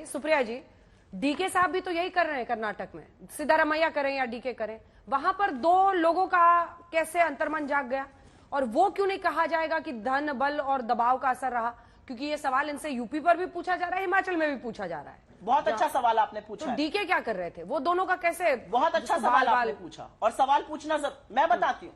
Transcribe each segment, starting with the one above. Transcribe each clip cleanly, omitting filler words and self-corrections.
सुप्रिया जी, DK साहब भी तो यही कर रहे हैं कर्नाटक में, सिद्धारमैया करें या डीके करें, वहां पर दो लोगों का कैसे अंतर्मन जाग गया, और वो क्यों नहीं कहा जाएगा कि धन बल और दबाव का असर रहा? क्योंकि ये सवाल इनसे यूपी पर भी पूछा जा रहा है, हिमाचल में भी पूछा जा रहा है। बहुत अच्छा सवाल आपने पूछा। तो डीके क्या कर रहे थे, वो दोनों का कैसे? बहुत अच्छा सवाल आपने पूछा, और सवाल पूछना मैं बताती हूँ।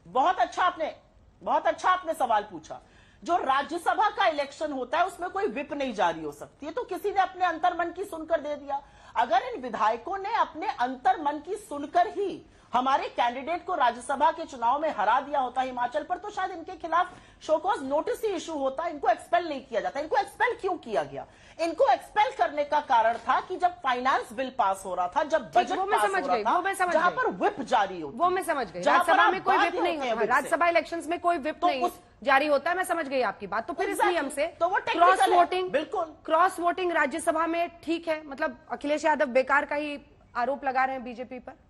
बहुत अच्छा आपने सवाल पूछा। जो राज्यसभा का इलेक्शन होता है उसमें कोई विप नहीं जारी हो सकती है, तो किसी ने अपने अंतर्मन की सुनकर दे दिया। अगर इन विधायकों ने अपने अंतर्मन की सुनकर ही हमारे कैंडिडेट को राज्यसभा के चुनाव में हरा दिया होता हिमाचल पर, तो शायद इनके खिलाफ शोकॉज नोटिस ही इशू होता, इनको एक्सपेल नहीं किया जाता। इनको एक्सपेल क्यों किया गया? इनको एक्सपेल करने का कारण था कि जब फाइनेंस बिल पास हो रहा था, जब बजट पास हो रहा था, जहां पर व्हिप जारी होती, वो मैं समझ गई। राज्यसभा में कोई व्हिप नहीं होता, राज्यसभा इलेक्शंस में कोई व्हिप नहीं जारी होता है, मैं समझ गई आपकी बात। तो फिर इस नियम से क्रॉस वोटिंग, बिल्कुल क्रॉस वोटिंग राज्यसभा में ठीक है, मतलब अखिलेश यादव बेकार का ही आरोप लगा रहे हैं बीजेपी पर।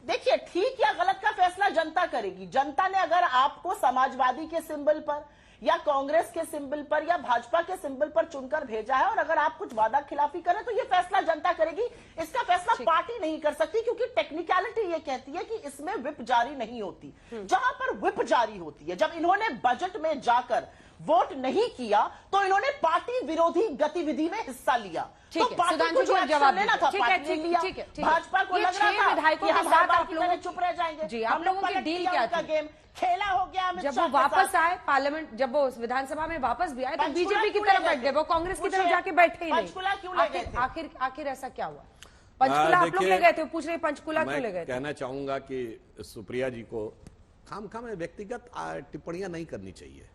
देखिए, ठीक या गलत का फैसला जनता करेगी। जनता ने अगर आपको समाजवादी के सिंबल पर या कांग्रेस के सिंबल पर या भाजपा के सिंबल पर चुनकर भेजा है, और अगर आप कुछ वादा खिलाफी करें तो ये फैसला जनता करेगी। इसका फैसला पार्टी नहीं कर सकती, क्योंकि टेक्निकलिटी ये कहती है कि इसमें व्हिप जारी नहीं होती। जहां पर व्हिप जारी होती है, जब इन्होंने बजट में जाकर वोट नहीं किया तो इन्होंने पार्टी विरोधी गतिविधि में हिस्सा लिया। तो पार्टी को जो जवाब लेना था पार्टी ने लिया। भाजपा को लग रहा था कि हम आप लोग चुप रह जाएंगे। जी, आप लोगों की डील क्या थी? गेम खेला हो गया। जब वो वापस आए पार्लियामेंट, जब वो विधानसभा में वापस भी आए तो बीजेपी की तरफ बैठ गए, वो कांग्रेस की तरफ जाके बैठे ही नहीं। पंचकुला क्यों ले गए थे? आखिर ऐसा क्या हुआ? पंचकुला आप लोग ले गए थे, पूछ रहे पंचकुला क्यों ले गए? कहना चाहूंगा कि सुप्रिया जी को खाम में व्यक्तिगत टिप्पणियां नहीं करनी चाहिए,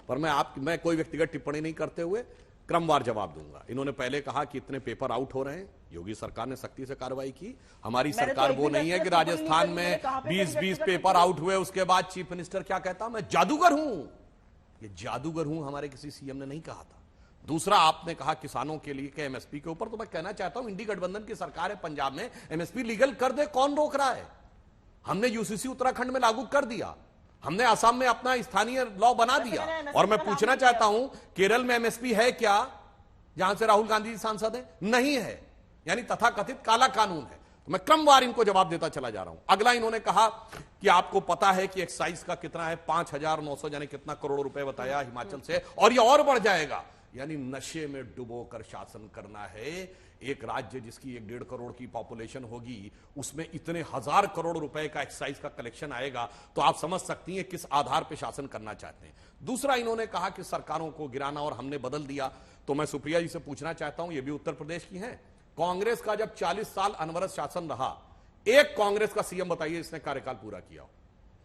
पर मैं कोई व्यक्तिगत टिप्पणी नहीं करते हुए क्रमवार जवाब दूंगा। इन्होंने पहले कहा कि इतने पेपर आउट हो रहे हैं, योगी सरकार ने सख्ती से कार्रवाई की। हमारी सरकार वो नहीं है कि राजस्थान में 20 पेपर आउट हुए, उसके बाद चीफ मिनिस्टर क्या कहता, मैं जादूगर हूं। ये जादूगर हूं हमारे किसी सीएम ने नहीं कहा था। दूसरा, आपने कहा किसानों के लिए के एमएसपी के ऊपर, तो मैं कहना चाहता हूं इंडी गठबंधन की सरकार है पंजाब में, एमएसपी लीगल कर दे, कौन रोक रहा है? हमने यूसीसी उत्तराखंड में लागू कर दिया, हमने असम में अपना स्थानीय लॉ बना दिया। और मैं पूछना चाहता हूं केरल में एमएसपी है क्या, जहां से राहुल गांधी जी सांसद है? नहीं है, यानी तथाकथित काला कानून है। तो मैं क्रमवार इनको जवाब देता चला जा रहा हूं। अगला, इन्होंने कहा कि आपको पता है कि एक्साइज का कितना है, 5,900 यानी कितना करोड़ रुपए बताया हिमाचल से, और ये और बढ़ जाएगा। यानी नशे में डुबोकर शासन करना है। एक राज्य जिसकी 1.5 करोड़ की पॉपुलेशन होगी, उसमें इतने 1000 करोड़ रुपए का एक्साइज का कलेक्शन आएगा, तो आप समझ सकती हैं किस आधार पर शासन करना चाहते हैं। दूसरा, इन्होंने कहा कि सरकारों को गिराना और हमने बदल दिया। तो मैं सुप्रिया जी से पूछना चाहता हूं, ये भी उत्तर प्रदेश की हैं, कांग्रेस का जब 40 साल अनवरत शासन रहा, एक कांग्रेस का सीएम बताइए इसने कार्यकाल पूरा किया हो?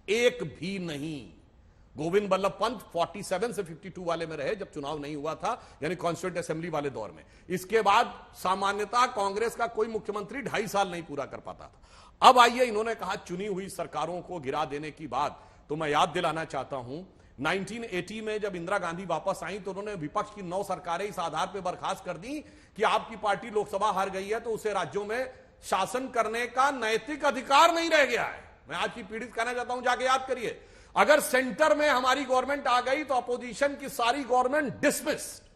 एक भी नहीं। गोविंद बल्लभ पंत 47 से 52 वाले में रहे जब चुनाव नहीं हुआ था, यानी कॉन्स्टिट्यूंट असेंबली वाले दौर में। इसके बाद सामान्यतः कांग्रेस का कोई मुख्यमंत्री 2.5 साल नहीं पूरा कर पाता था। अब आइए, इन्होंने कहा चुनी हुई सरकारों को गिरा देने की बात, तो मैं याद दिलाना चाहता हूं 1980 में जब इंदिरा गांधी वापस आई तो उन्होंने विपक्ष की 9 सरकारें इस आधार पर बर्खास्त कर दी कि आपकी पार्टी लोकसभा हार गई है तो उसे राज्यों में शासन करने का नैतिक अधिकार नहीं रह गया है। मैं आज की पीढ़ी कहना चाहता हूं, जाके याद करिए, अगर सेंटर में हमारी गवर्नमेंट आ गई तो अपोजिशन की सारी गवर्नमेंट डिसमिस्ड।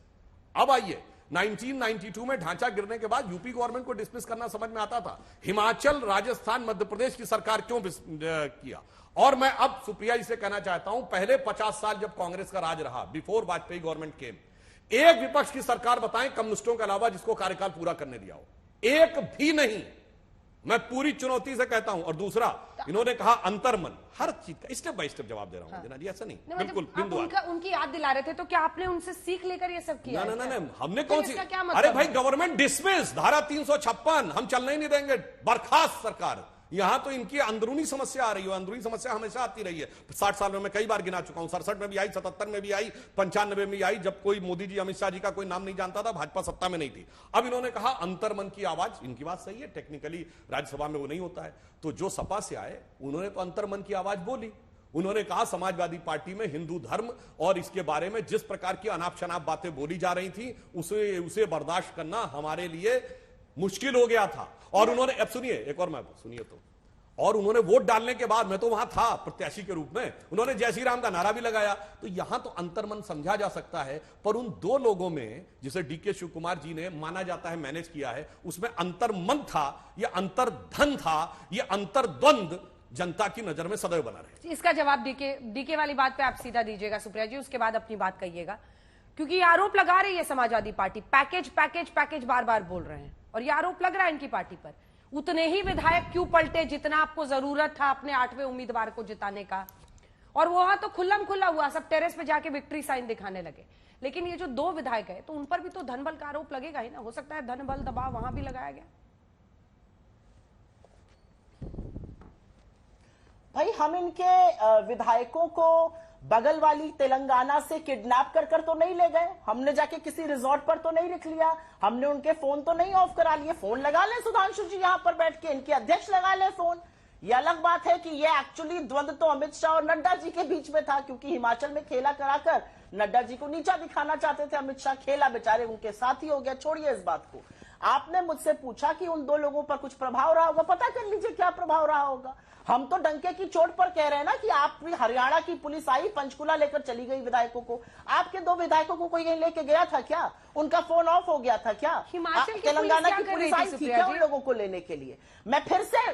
अब आइए, 1992 में ढांचा गिरने के बाद यूपी गवर्नमेंट को डिसमिस करना समझ में आता था, हिमाचल, राजस्थान, मध्य प्रदेश की सरकार क्यों किया? और मैं अब सुप्रिया जी से कहना चाहता हूं, पहले 50 साल जब कांग्रेस का राज रहा, बिफोर वाजपेयी गवर्नमेंट केम, एक विपक्ष की सरकार बताएं कम्युनिस्टों के अलावा जिसको कार्यकाल पूरा करने दिया हो? एक भी नहीं। मैं पूरी चुनौती से कहता हूं। और दूसरा, इन्होंने कहा अंतर्मन, हर चीज का स्टेप बाय स्टेप जवाब दे रहा हूं। जी ऐसा नहीं, बिल्कुल बिंदुवार। उनकी याद दिला रहे थे, तो क्या आपने उनसे सीख लेकर ये सब किया? ना, हमने कौन सी, अरे भाई गवर्नमेंट डिसमिस, धारा 356 हम चलने ही नहीं देंगे, बर्खास्त सरकार। यहां तो इनकी अंदरूनी समस्या आ रही है, अंदरूनी समस्या हमेशा आती रही है। 60 साल में मैं कई बार गिना चुका हूं, 67 में भी आई, 77 में भी आई, 95 में भी आई, जब कोई मोदी जी, अमित शाह जी का कोई नाम नहीं जानता था, भाजपा सत्ता में नहीं थी। अब इन्होंने कहा अंतर्मन की आवाज, इनकी बात सही है, टेक्निकली राज्यसभा में वो नहीं होता है, तो जो सपा से आए उन्होंने तो अंतर्मन की आवाज बोली। उन्होंने कहा समाजवादी पार्टी में हिंदू धर्म और इसके बारे में जिस प्रकार की अनाप शनाप बातें बोली जा रही थी, उसे बर्दाश्त करना हमारे लिए मुश्किल हो गया था। और उन्होंने, अब सुनिए, एक और मैं सुनिए तो, और उन्होंने वोट डालने के बाद, मैं तो वहां था प्रत्याशी के रूप में, उन्होंने जय श्री राम का नारा भी लगाया। तो यहां तो अंतर्मन समझा जा सकता है, पर उन दो लोगों में जिसे डीके शिव कुमार जी ने माना जाता है मैनेज किया है, उसमें अंतर्मन था, यह अंतर्धन था, यह अंतर्द्वंद जनता की नजर में सदैव बना रहे। इसका जवाब डीके वाली बात पे आप सीधा दीजिएगा सुप्रिया जी, उसके बाद अपनी बात कहिएगा, क्योंकि ये आरोप लगा रही है Samajwadi party, package package package बार बार बोल रहे हैं, और ये आरोप लग रहा है इनकी पार्टी पर। उतने ही विधायक क्यों पलटे जितना आपको जरूरत था अपने 8वें उम्मीदवार को जिताने का, और वहां तो खुल्लम खुल्ला हुआ, सब टेरेस पे जाके विक्ट्री साइन दिखाने लगे। लेकिन ये जो 2 विधायक है, तो उन पर भी तो धन बल का आरोप लगेगा ही ना, हो सकता है धन बल दबाव वहां भी लगाया गया। भाई हम इनके विधायकों को बगल वाली तेलंगाना से किडनैप कर तो नहीं ले गए, हमने जाके किसी रिजॉर्ट पर तो नहीं रख लिया, हमने उनके फोन तो नहीं ऑफ करा लिए। फोन लगा ले सुधांशु जी यहां पर बैठ के, इनके अध्यक्ष लगा ले फोन। ये अलग बात है कि ये एक्चुअली द्वंद्व तो अमित शाह और नड्डा जी के बीच में था, क्योंकि हिमाचल में खेला कराकर नड्डा जी को नीचा दिखाना चाहते थे अमित शाह, खेला बेचारे उनके साथ ही हो गया। छोड़िए इस बात को। आपने मुझसे पूछा कि उन 2 लोगों पर कुछ प्रभाव रहा होगा, पता कर लीजिए क्या प्रभाव रहा होगा। हम तो डंके की चोट पर कह रहे हैं ना कि आप हरियाणा की पुलिस आई, पंचकुला लेकर चली गई विधायकों को। आपके 2 विधायकों को कोई लेके गया था क्या? उनका फोन ऑफ हो गया था क्या? हिमाचल की तेलंगाना की पुलिस पुलिस आई थी क्या उन लोगों को लेने के लिए? मैं फिर से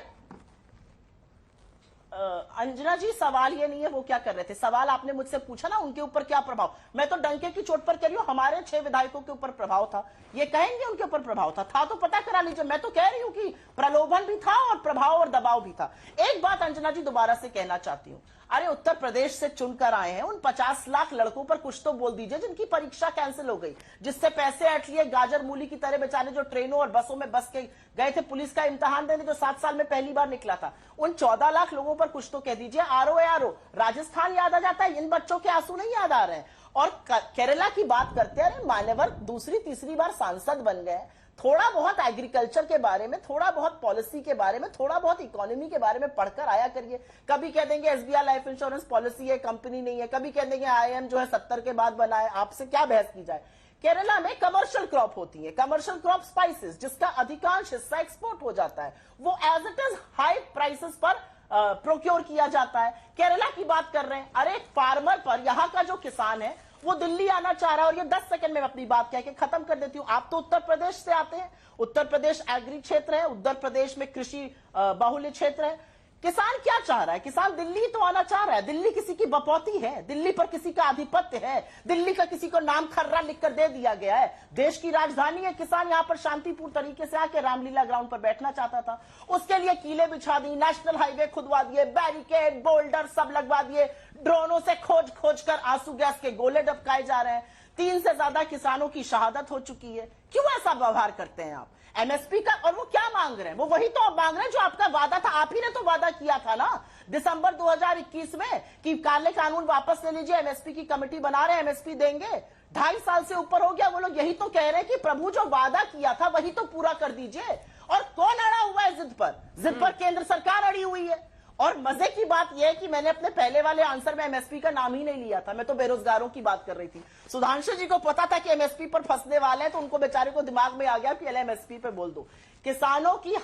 अंजना जी, सवाल ये नहीं है वो क्या कर रहे थे, सवाल आपने मुझसे पूछा ना उनके ऊपर क्या प्रभाव। मैं तो डंके की चोट पर कह रही हूं हमारे 6 विधायकों के ऊपर प्रभाव था। ये कहेंगे उनके ऊपर प्रभाव था तो पता करा लीजिए। मैं तो कह रही हूं कि प्रलोभन भी था और प्रभाव और दबाव भी था। एक बात अंजना जी दोबारा से कहना चाहती हूं, अरे उत्तर प्रदेश से चुनकर आए हैं, उन 50 लाख लड़कों पर कुछ तो बोल दीजिए जिनकी परीक्षा कैंसिल हो गई, जिससे पैसे ऐंठ लिए गाजर मूली की तरह बेचारे, जो ट्रेनों और बसों में बस के गए थे पुलिस का इम्तिहान देने, जो 7 साल में पहली बार निकला था। उन 14 लाख लोगों पर कुछ तो कह दीजिए। आरो राजस्थान याद आ जाता है, इन बच्चों के आंसू नहीं याद आ रहे हैं। और केरला की बात करते हैं, मान्यवर दूसरी तीसरी बार सांसद बन गए, थोड़ा बहुत एग्रीकल्चर के बारे में, थोड़ा बहुत पॉलिसी के बारे में, थोड़ा बहुत इकोनॉमी के बारे में पढ़कर आया करिए। कभी कह देंगे एसबीआई लाइफ इंश्योरेंस पॉलिसी है, कंपनी नहीं है, कभी कह देंगे आईएम जो है 70 के बाद बना है, आपसे क्या बहस की जाए। केरला में कमर्शियल क्रॉप होती है, कमर्शियल क्रॉप स्पाइसेस, जिसका अधिकांश हिस्सा एक्सपोर्ट हो जाता है, वो as it is high prices पर प्रोक्योर किया जाता है। केरला की बात कर रहे हैं, अरे एक फार्मर पर, यहां का जो किसान है वो दिल्ली आना चाह रहा है, और ये 10 सेकंड में अपनी बात कह के खत्म कर देती हूं। आप तो उत्तर प्रदेश से आते हैं, उत्तर प्रदेश एग्री क्षेत्र है, उत्तर प्रदेश में कृषि बाहुल्य क्षेत्र है। किसान क्या चाह रहा है? किसान दिल्ली तो आना चाह रहा है। दिल्ली किसी की बपौती है, दिल्ली पर किसी का आधिपत्य है, दिल्ली का किसी को नाम खर्रा लिखकर दे दिया गया है, देश की राजधानी है। किसान यहां पर शांतिपूर्ण तरीके से आके रामलीला ग्राउंड पर बैठना चाहता था, उसके लिए कीले बिछा दी, नेशनल हाईवे खुदवा दिए, बैरिकेड बोल्डर सब लगवा दिए, ड्रोनों से खोज खोज कर आंसू गैस के गोले डबकाए जा रहे हैं। 3 से ज्यादा किसानों की शहादत हो चुकी है। क्यों ऐसा व्यवहार करते हैं आप? एमएसपी का, और वो क्या मांग रहे हैं? वो वही तो मांग रहे हैं जो आपका वादा था। आप ही ने तो वादा किया था ना दिसंबर 2021 में कि काले कानून वापस ले लीजिए, एमएसपी की कमेटी बना रहे हैं, एमएसपी देंगे। 2.5 साल से ऊपर हो गया, वो लोग यही तो कह रहे हैं कि प्रभु जो वादा किया था वही तो पूरा कर दीजिए। और कौन अड़ा हुआ है जिद पर? जिद पर केंद्र सरकार अड़ी हुई है। और मजे की बात यह है कि मैंने अपने पहले वाले आंसर में एमएसपी का नाम ही नहीं लिया था, मैं तो बेरोजगारों की बात कर रही थी। सुधांशु जी को पता था कि एमएसपी पर फंसने वाले हैं, तो उनको बेचारे को दिमाग में आ गया कि एमएसपी पे बोल दो। किसानों की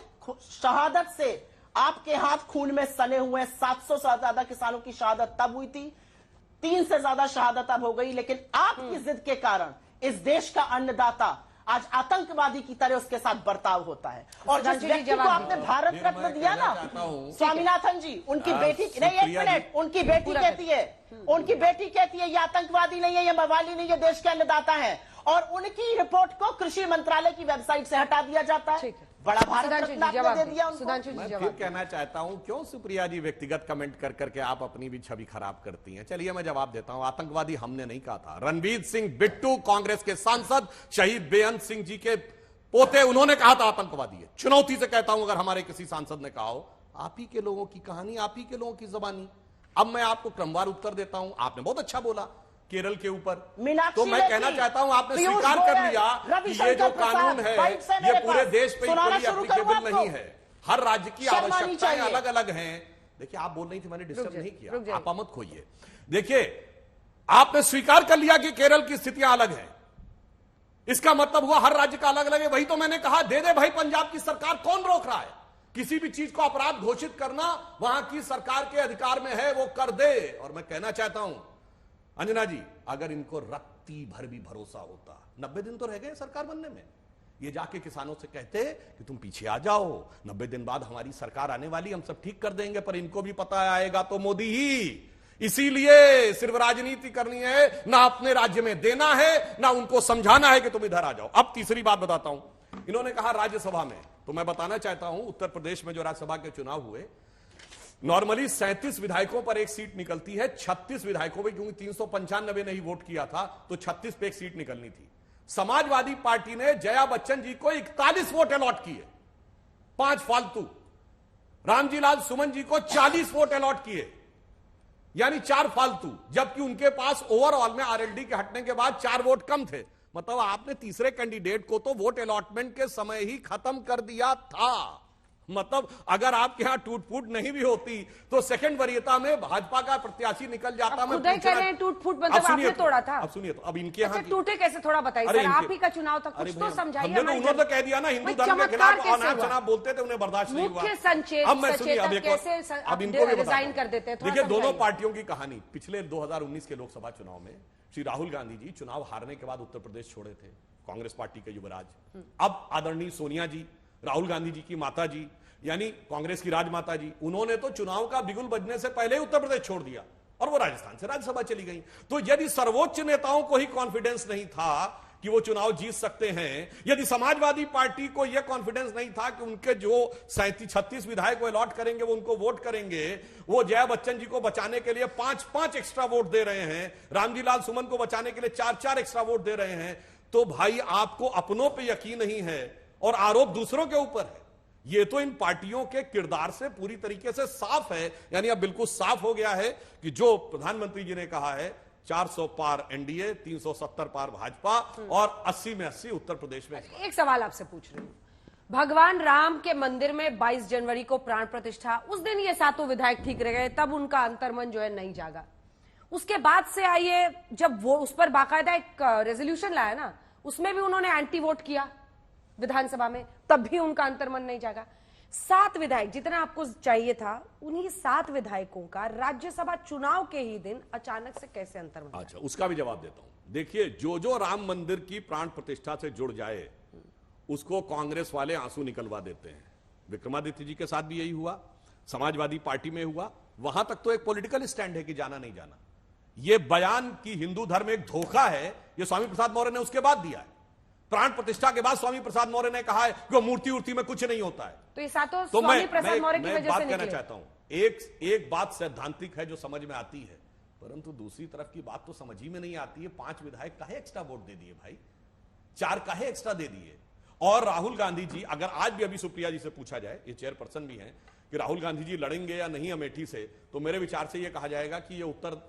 शहादत से आपके हाथ खून में सने हुए 700 से ज्यादा किसानों की शहादत तब हुई थी, 3 से ज्यादा शहादत अब हो गई। लेकिन आपकी जिद के कारण इस देश का अन्नदाता आज आतंकवादी की तरह उसके साथ बर्ताव होता है। और जिस व्यक्ति को आपने भारत रत्न दिया ना, स्वामीनाथन जी, उनकी बेटी नहीं, 1 मिनट, उनकी बेटी कहती है, उनकी बेटी कहती है ये आतंकवादी नहीं है, ये मवाली नहीं है, देश के अन्नदाता है। और उनकी रिपोर्ट को कृषि मंत्रालय की वेबसाइट से हटा दिया जाता है। बड़ा भारत रत्न आपने दे दिया उनको। मैं फिर कहना चाहता हूं, क्यों सुप्रिया जी व्यक्तिगत कमेंट कर करके आप अपनी भी छवि खराब करती हैं? चलिए मैं जवाब देता हूं। आतंकवादी हमने नहीं कहा था। रणवीर सिंह बिट्टू, कांग्रेस के सांसद, शहीद बेअंत सिंह जी के पोते, उन्होंने कहा था आतंकवादी है। चुनौती से कहता हूं, अगर हमारे किसी सांसद ने कहा हो, आप ही के लोगों की कहानी, आप ही के लोगों की जबानी। अब मैं आपको क्रमवार उत्तर देता हूं। आपने बहुत अच्छा बोला केरल के ऊपर, तो मैं कहना चाहता हूं आपने स्वीकार कर लिया कि ये जो कानून है ये पूरे देश पे इक्वली एप्लीकेबल नहीं है। हर राज्य की आवश्यकताएं अलग अलग हैं। देखिए आप बोल रही थी, मैंने डिस्टर्ब नहीं किया, आप मत खोइए। देखिए आपने स्वीकार कर लिया कि केरल की स्थितियां अलग हैं, इसका मतलब हुआ हर राज्य का अलग अलग है। वही तो मैंने कहा, दे दे भाई पंजाब की सरकार, कौन रोक रहा है? किसी भी चीज को अपराध घोषित करना वहां की सरकार के अधिकार में है, वो कर दे। और मैं कहना चाहता हूं अंजना जी, अगर इनको रत्ती भर भी भरोसा होता, 90 दिन तो रह गए सरकार बनने में, ये जाके किसानों से कहते कि तुम पीछे आ जाओ, 90 दिन बाद हमारी सरकार आने वाली, हम सब ठीक कर देंगे। पर इनको भी पता आएगा तो मोदी ही, इसीलिए सिर्फ राजनीति करनी है, ना अपने राज्य में देना है, ना उनको समझाना है कि तुम इधर आ जाओ। अब तीसरी बात बताता हूं, इन्होंने कहा राज्यसभा में, तो मैं बताना चाहता हूं उत्तर प्रदेश में जो राज्यसभा के चुनाव हुए, नॉर्मली 37 विधायकों पर एक सीट निकलती है, 36 विधायकों पर, क्योंकि 395 ने ही वोट किया था तो 36 पे एक सीट निकलनी थी। समाजवादी पार्टी ने जया बच्चन जी को 41 वोट अलॉट किए, 5 फालतू। रामजीलाल सुमन जी को 40 वोट अलॉट किए, यानी 4 फालतू, जबकि उनके पास ओवरऑल में आरएलडी के हटने के बाद 4 वोट कम थे। मतलब आपने तीसरे कैंडिडेट को तो वोट अलॉटमेंट के समय ही खत्म कर दिया था। मतलब अगर आपके यहां टूट फूट नहीं भी होती तो सेकंड वरीयता में भाजपा का प्रत्याशी निकल जाता। खुद ही कह रहे हैं टूट फूट, मतलब आपने तोड़ा था। अब सुनिए, तो अब इनके यहाँ टूटे कैसे, थोड़ा बताइए सर, आप ही का चुनाव था, कुछ तो समझाइए। उन्होंने तो कह दिया ना, हिंदू धर्म के खिलाफ अनाप शनाप बोलते थे, उन्हें बर्दाश्त नहीं हुआ। मुख्य सचेतक कैसे अब इनको भी रिजाइन कर देते हैं? देखिए, दोनों पार्टियों की कहानी। पिछले 2019 के लोकसभा चुनाव में श्री राहुल गांधी जी चुनाव हारने के बाद उत्तर प्रदेश छोड़े थे, कांग्रेस पार्टी के युवराज। अब आदरणीय सोनिया जी, राहुल गांधी जी की माता जी, यानी कांग्रेस की राजमाता जी, उन्होंने तो चुनाव का बिगुल बजने से पहले ही उत्तर प्रदेश छोड़ दिया और वो राजस्थान से राज्यसभा चली गई। तो यदि सर्वोच्च नेताओं को ही कॉन्फिडेंस नहीं था कि वो चुनाव जीत सकते हैं, यदि समाजवादी पार्टी को यह कॉन्फिडेंस नहीं था कि उनके जो 36 विधायक वो अलॉट करेंगे, वो उनको वोट करेंगे, वो जया बच्चन जी को बचाने के लिए 5 एक्स्ट्रा वोट दे रहे हैं, रामजीलाल सुमन को बचाने के लिए 4 एक्स्ट्रा वोट दे रहे हैं, तो भाई आपको अपनों पर यकीन नहीं है और आरोप दूसरों के ऊपर है। ये तो इन पार्टियों के किरदार से पूरी तरीके से साफ है। यानी अब बिल्कुल साफ हो गया है कि जो प्रधानमंत्री जी ने कहा है, 400 पार एनडीए, 370 पार भाजपा और 80 में 80 उत्तर प्रदेश में। एक सवाल आपसे पूछ रही हूं, भगवान राम के मंदिर में 22 जनवरी को प्राण प्रतिष्ठा, उस दिन ये 7 विधायक ठीक रह गए, तब उनका अंतर्मन जो है नहीं जागा। उसके बाद से आइए, जब वो उस पर बाकायदा एक रेजोल्यूशन लाया ना, उसमें भी उन्होंने एंटी वोट किया विधानसभा में, तब भी उनका अंतर्मन नहीं जागा। 7 विधायक जितना आपको चाहिए था, उन्हीं 7 विधायकों का राज्यसभा चुनाव के ही दिन अचानक से कैसे अंतर्मन? अच्छा, उसका भी जवाब देता हूं। देखिए, जो राम मंदिर की प्राण प्रतिष्ठा से जुड़ जाए उसको कांग्रेस वाले आंसू निकलवा देते हैं। विक्रमादित्य जी के साथ भी यही हुआ, समाजवादी पार्टी में हुआ। वहां तक तो एक पॉलिटिकल स्टैंड है कि जाना नहीं जाना। यह बयान कि हिंदू धर्म एक धोखा है, यह स्वामी प्रसाद मौर्य ने उसके बाद दिया है। प्राण प्रतिष्ठा के बाद स्वामी प्रसाद मौर्य ने कहा है कि मूर्ति उर्ति में कुछ नहीं होता है। तो ये सातों स्वामी प्रसाद मौर्य की वजह से कहना चाहता हूं, एक बात सैद्धांतिक है जो समझ में आती है, परंतु दूसरी तरफ की बात तो समझ ही में नहीं आती है। 5 विधायक काहे एक्स्ट्रा वोट दे दिए भाई, 4 काहे एक्स्ट्रा दे दिए? और राहुल गांधी जी, अगर आज भी अभी सुप्रिया जी से पूछा जाए, ये चेयरपर्सन भी हैं, कि राहुल गांधी जी लड़ेंगे या नहीं अमेठी से, तो मेरे विचार से ये कहा जाएगा कि ये उत्तर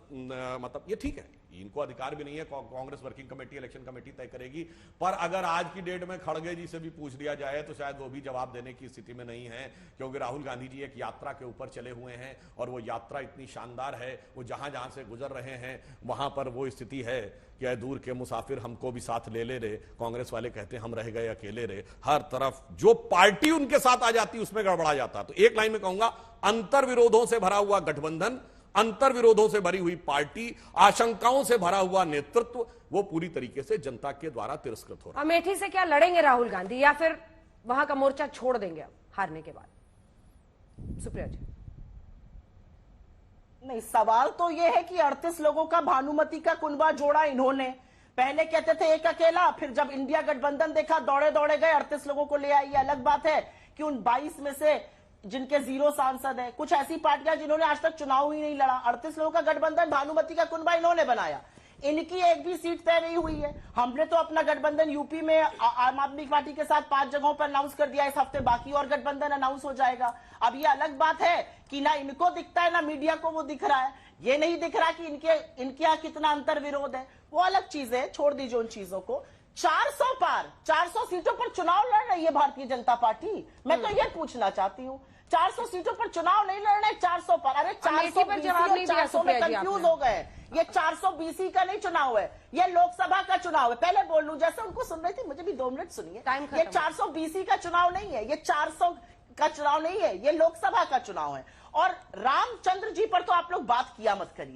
मतलब ये ठीक है, इनको अधिकार भी नहीं है, Congress working committee, election committee तय करेगी। पर अगर आज की डेट में खड़गे जी से भी पूछ लिया जाए तो शायद वो भी जवाब देने की स्थिति में नहीं है, क्योंकि राहुल गांधी जी एक यात्रा के ऊपर चले हुए हैं और वो यात्रा इतनी शानदार है, वो जहां जहां से गुजर रहे हैं वहां पर वो स्थिति है कि ऐ दूर के मुसाफिर हमको भी साथ ले ले रे। कांग्रेस वाले कहते हैं हम रह गए अकेले रे। हर तरफ जो पार्टी उनके साथ आ जाती उसमें गड़बड़ा जाता। तो एक लाइन में कहूंगा, अंतर विरोधों से भरा हुआ गठबंधन, अंतर विरोधों से भरी हुई पार्टी, आशंकाओं से भरा हुआ नेतृत्व, वो पूरी तरीके से जनता के द्वारा तिरस्कृत हो रहा है। अमेठी से क्या लड़ेंगे राहुल गांधी या फिर वहां का मोर्चा छोड़ देंगे अब हारने के बाद? सुप्रिया जी। नहीं, सवाल तो यह है कि 38 लोगों का भानुमति का कुनबा जोड़ा इन्होंने। पहले कहते थे एक अकेला, फिर जब इंडिया गठबंधन देखा दौड़े दौड़े गए, 38 लोगों को ले आई। ये अलग बात है कि उन 22 में से जिनके 0 सांसद है, कुछ ऐसी पार्टियां जिन्होंने आज तक चुनाव ही नहीं लड़ा। 38 लोगों का गठबंधन, भानुमति का कुनबा इन्होंने बनाया। इनकी एक भी सीट तय नहीं हुई है। हमने तो अपना गठबंधन यूपी में आम आदमी पार्टी के साथ 5 जगहों पर अनाउंस कर दिया, इस हफ्ते बाकी और गठबंधन अनाउंस हो जाएगा। अब ये अलग बात है कि ना इनको दिखता है ना मीडिया को वो दिख रहा है। ये नहीं दिख रहा कि इनके यहाँ कितना अंतर विरोध है, वो अलग चीज है, छोड़ दीजिए उन चीजों को। 400 पार 400 सीटों पर चुनाव लड़ रही है भारतीय जनता पार्टी। मैं तो ये पूछना चाहती हूँ, 400 सीटों पर चुनाव नहीं लड़ रहे, 400 पर। अरे 400 पर जवाब नहीं दिया 400 में कंफ्यूज हो गए। ये 420 का नहीं चुनाव है, ये लोकसभा का चुनाव है। पहले बोल लूं, जैसे उनको सुन रही थी, मुझे भी 2 मिनट सुनिए। ये 420 का चुनाव नहीं है, ये 400 का चुनाव नहीं है, ये लोकसभा का चुनाव है। और रामचंद्र जी पर तो आप लोग बात किया मत करिए।